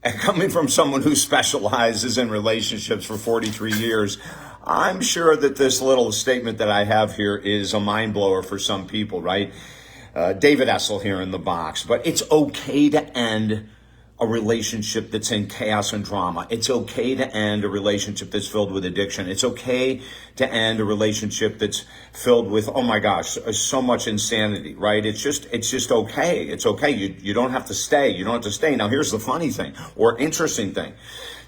And coming from someone who specializes in relationships for 43 years, I'm sure that this little statement that I have here is a mind blower for some people, right? David Essel here in the box. But it's okay to end a relationship that's in chaos and drama. It's okay to end a relationship that's filled with addiction. It's okay to end a relationship that's filled with, oh my gosh, so much insanity, right? It's just okay. It's okay. You don't have to stay. You don't have to stay. Now, here's the funny thing or interesting thing.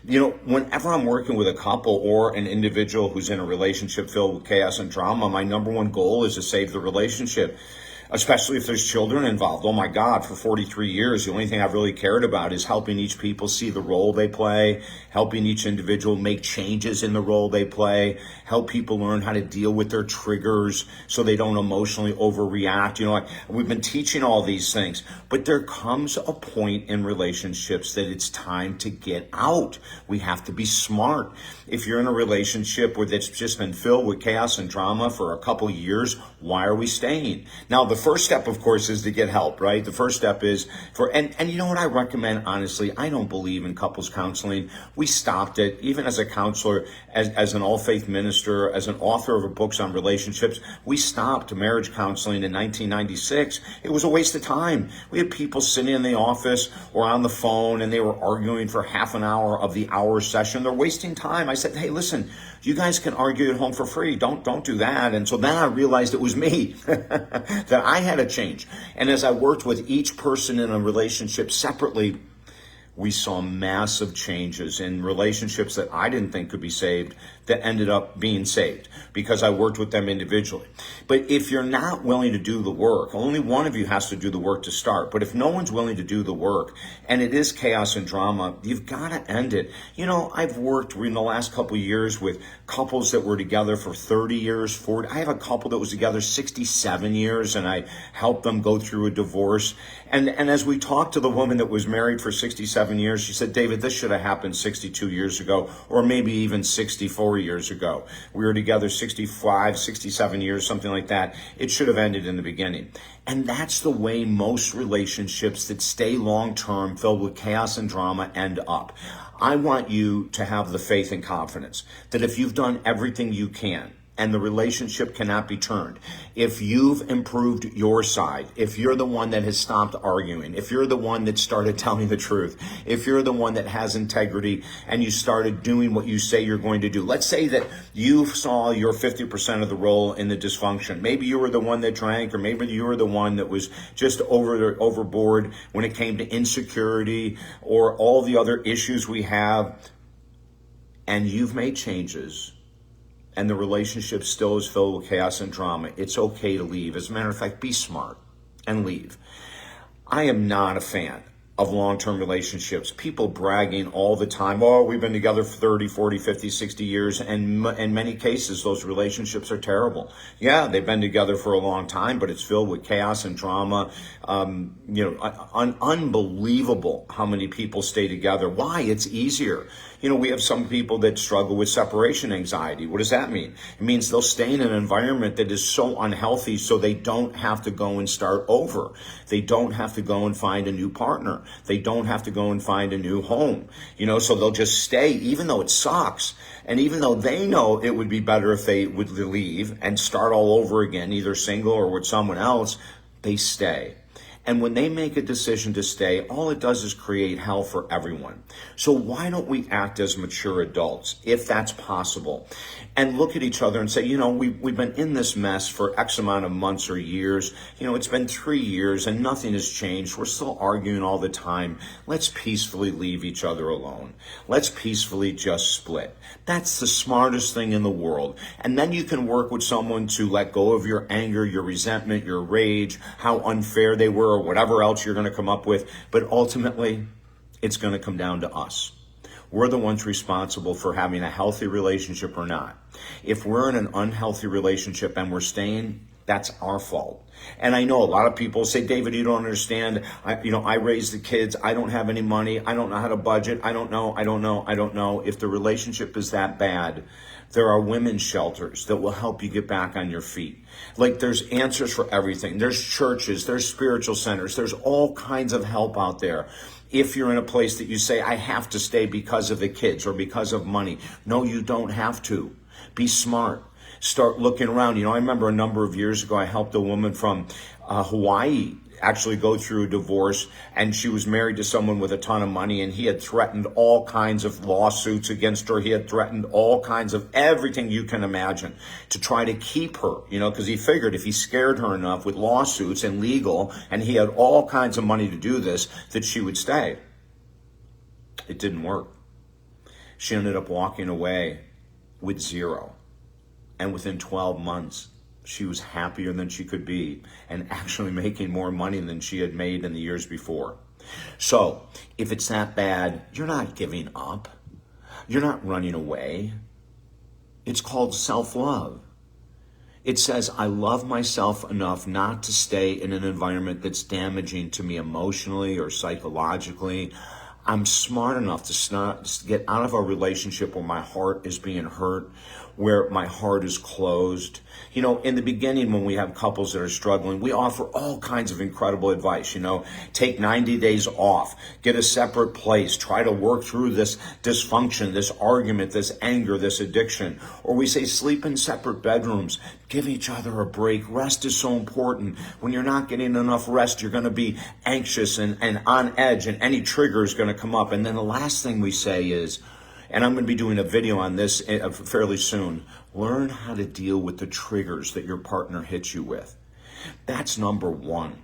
You know, whenever I'm working with a couple or an individual who's in a relationship filled with chaos and drama, my number one goal is to save the relationship. Especially if there's children involved. Oh my God, for 43 years, the only thing I've really cared about is helping each people see the role they play, helping each individual make changes in the role they play, help people learn how to deal with their triggers so they don't emotionally overreact. You know, like, we've been teaching all these things, but there comes a point in relationships that it's time to get out. We have to be smart. If you're in a relationship where it's just been filled with chaos and drama for a couple years, why are we staying? Now, the first step, of course, is to get help, right? The first step is and you know what I recommend, honestly? I don't believe in couples counseling. We stopped it, even as a counselor, as an all-faith minister, as an author of books on relationships. We stopped marriage counseling in 1996. It was a waste of time. We had people sitting in the office or on the phone, and they were arguing for half an hour of the hour session. They're wasting time. I said, hey, listen, you guys can argue at home for free. Don't do that. And so then I realized it was me, that I had to change. And as I worked with each person in a relationship separately, we saw massive changes in relationships that I didn't think could be saved that ended up being saved because I worked with them individually. But if you're not willing to do the work, only one of you has to do the work to start. But if no one's willing to do the work and it is chaos and drama, you've got to end it. You know, I've worked in the last couple of years with couples that were together for 30 years, 40. I have a couple that was together 67 years and I helped them go through a divorce. And as we talked to the woman that was married for 67 years, she said, David, this should have happened 62 years ago, or maybe even 64 years ago. We were together 65, 67 years, something like that. It should have ended in the beginning. And that's the way most relationships that stay long-term, filled with chaos and drama, end up. I want you to have the faith and confidence that if you've done everything you can, and the relationship cannot be turned. If you've improved your side, if you're the one that has stopped arguing, if you're the one that started telling the truth, if you're the one that has integrity and you started doing what you say you're going to do. Let's say that you saw your 50% of the role in the dysfunction. Maybe you were the one that drank, or maybe you were the one that was just overboard when it came to insecurity or all the other issues we have. And you've made changes, and the relationship still is filled with chaos and drama. It's okay to leave. As a matter of fact, be smart and leave. I am not a fan of long-term relationships. People bragging all the time, oh, we've been together for 30, 40, 50, 60 years. And in many cases, those relationships are terrible. Yeah, they've been together for a long time, but it's filled with chaos and drama. Unbelievable how many people stay together. Why? It's easier. You know, we have some people that struggle with separation anxiety. What does that mean? It means they'll stay in an environment that is so unhealthy so they don't have to go and start over. They don't have to go and find a new partner. They don't have to go and find a new home. You know, so they'll just stay even though it sucks. And even though they know it would be better if they would leave and start all over again, either single or with someone else, they stay. And when they make a decision to stay, all it does is create hell for everyone. So why don't we act as mature adults, if that's possible, and look at each other and say, you know, we've been in this mess for X amount of months or years. You know, it's been 3 years and nothing has changed. We're still arguing all the time. Let's peacefully leave each other alone. Let's peacefully just split. That's the smartest thing in the world. And then you can work with someone to let go of your anger, your resentment, your rage, how unfair they were, or whatever else you're going to come up with. But ultimately, it's going to come down to us. We're the ones responsible for having a healthy relationship or not. If we're in an unhealthy relationship and we're staying, that's our fault. And I know a lot of people say, David, you don't understand. I raise the kids. I don't have any money. I don't know how to budget. I don't know. If the relationship is that bad, there are women's shelters that will help you get back on your feet. Like, there's answers for everything. There's churches, there's spiritual centers, there's all kinds of help out there. if you're in a place that you say, I have to stay because of the kids or because of money. No, you don't have to. Be smart. Start looking around. I remember a number of years ago, I helped a woman from Hawaii actually go through a divorce, and she was married to someone with a ton of money, and he had threatened all kinds of lawsuits against her. He had threatened all kinds of everything you can imagine to try to keep her, because he figured if he scared her enough with lawsuits and legal, and he had all kinds of money to do this, that she would stay. It didn't work. She ended up walking away with zero. And within 12 months, she was happier than she could be and actually making more money than she had made in the years before. So if it's that bad, you're not giving up. You're not running away. It's called self-love. It says, I love myself enough not to stay in an environment that's damaging to me emotionally or psychologically. I'm smart enough to get out of a relationship where my heart is being hurt, where my heart is closed. In the beginning, when we have couples that are struggling, we offer all kinds of incredible advice. Take 90 days off, get a separate place, try to work through this dysfunction, this argument, this anger, this addiction. Or we say sleep in separate bedrooms, give each other a break. Rest is so important. When you're not getting enough rest, you're going to be anxious and on edge, and any trigger is going to come up. And then the last thing we say is, and I'm going to be doing a video on this fairly soon, learn how to deal with the triggers that your partner hits you with. That's number one.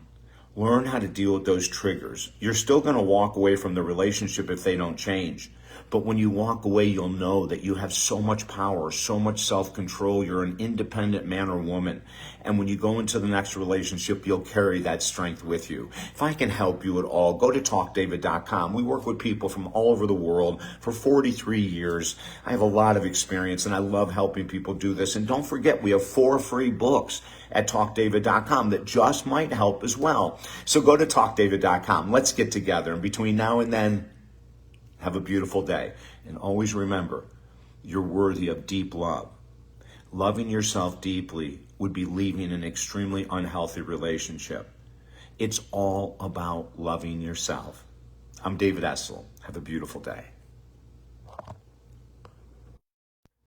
Learn how to deal with those triggers. You're still going to walk away from the relationship if they don't change. But when you walk away, you'll know that you have so much power, so much self-control. You're an independent man or woman. And when you go into the next relationship, you'll carry that strength with you. If I can help you at all, go to TalkDavid.com. We work with people from all over the world for 43 years. I have a lot of experience, and I love helping people do this. And don't forget, we have 4 free books at TalkDavid.com that just might help as well. So go to TalkDavid.com. Let's get together. And between now and then, have a beautiful day. And always remember, you're worthy of deep love. Loving yourself deeply would be leaving an extremely unhealthy relationship. It's all about loving yourself. I'm David Essel. Have a beautiful day.